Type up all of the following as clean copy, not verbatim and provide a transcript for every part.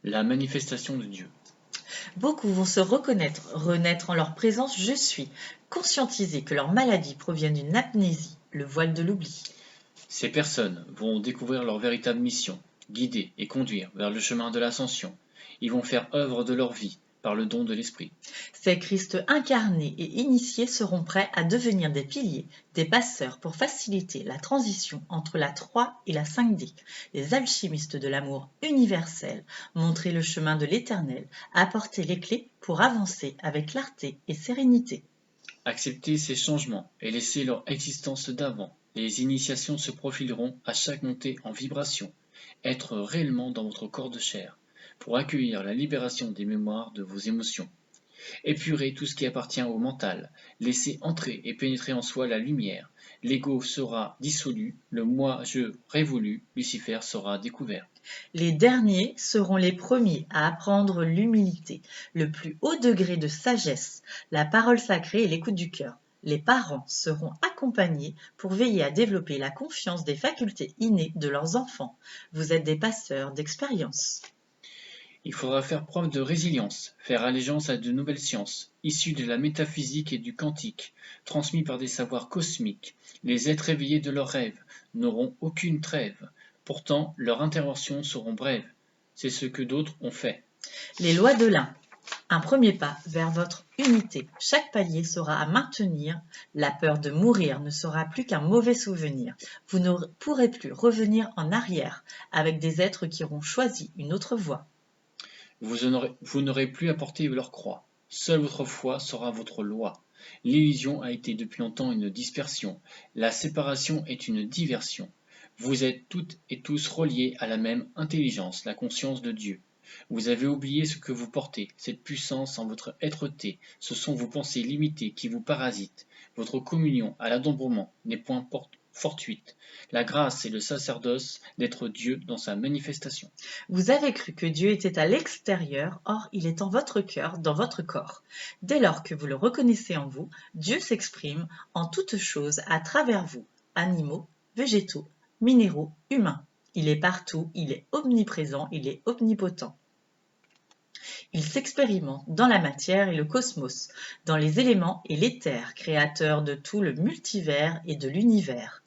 La manifestation de Dieu. Beaucoup vont se renaître en leur présence je suis, conscientisés que leur maladie provient d'une amnésie, le voile de l'oubli. Ces personnes vont découvrir leur véritable mission, guider et conduire vers le chemin de l'ascension. Ils vont faire œuvre de leur vie par le don de l'esprit. Ces Christ incarnés et initiés seront prêts à devenir des piliers, des passeurs pour faciliter la transition entre la 3 et la 5D, les alchimistes de l'amour universel, montrer le chemin de l'éternel, apporter les clés pour avancer avec clarté et sérénité. Accepter ces changements et laisser leur existence d'avant. Les initiations se profileront à chaque montée en vibration. Être réellement dans votre corps de chair pour accueillir la libération des mémoires de vos émotions. Épurer tout ce qui appartient au mental, laisser entrer et pénétrer en soi la lumière. L'ego sera dissolu, le moi-je révolu, Lucifer sera découvert. Les derniers seront les premiers à apprendre l'humilité, le plus haut degré de sagesse, la parole sacrée et l'écoute du cœur. Les parents seront accompagnés pour veiller à développer la confiance des facultés innées de leurs enfants. Vous êtes des passeurs d'expérience. Il faudra faire preuve de résilience, faire allégeance à de nouvelles sciences, issues de la métaphysique et du quantique, transmis par des savoirs cosmiques. Les êtres éveillés de leurs rêves n'auront aucune trêve. Pourtant, leurs interventions seront brèves. C'est ce que d'autres ont fait. Les lois de l'un. Un premier pas vers votre unité. Chaque palier sera à maintenir. La peur de mourir ne sera plus qu'un mauvais souvenir. Vous ne pourrez plus revenir en arrière avec des êtres qui auront choisi une autre voie. Vous n'aurez plus à porter leur croix. Seule votre foi sera votre loi. L'illusion a été depuis longtemps une dispersion. La séparation est une diversion. Vous êtes toutes et tous reliés à la même intelligence, la conscience de Dieu. Vous avez oublié ce que vous portez, cette puissance en votre êtreté. Ce sont vos pensées limitées qui vous parasitent. Votre communion à l'adombrement n'est point fortuite. La grâce et le sacerdoce d'être Dieu dans sa manifestation. Vous avez cru que Dieu était à l'extérieur, or il est en votre cœur, dans votre corps. Dès lors que vous le reconnaissez en vous, Dieu s'exprime en toutes choses à travers vous, animaux, végétaux, minéraux, humains. Il est partout, il est omniprésent, il est omnipotent. Il s'expérimente dans la matière et le cosmos, dans les éléments et l'éther, créateur de tout le multivers et de l'univers.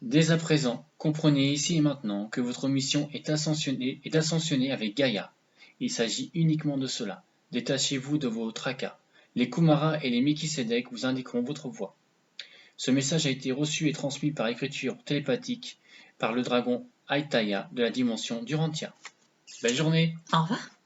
Dès à présent, comprenez ici et maintenant que votre mission est d'ascensionner avec Gaïa. Il s'agit uniquement de cela. Détachez-vous de vos tracas. Les Kumaras et les Melchisédek vous indiqueront votre voie. Ce message a été reçu et transmis par écriture télépathique par le dragon Aitaya de la dimension d'Urantia. Belle journée! Au revoir.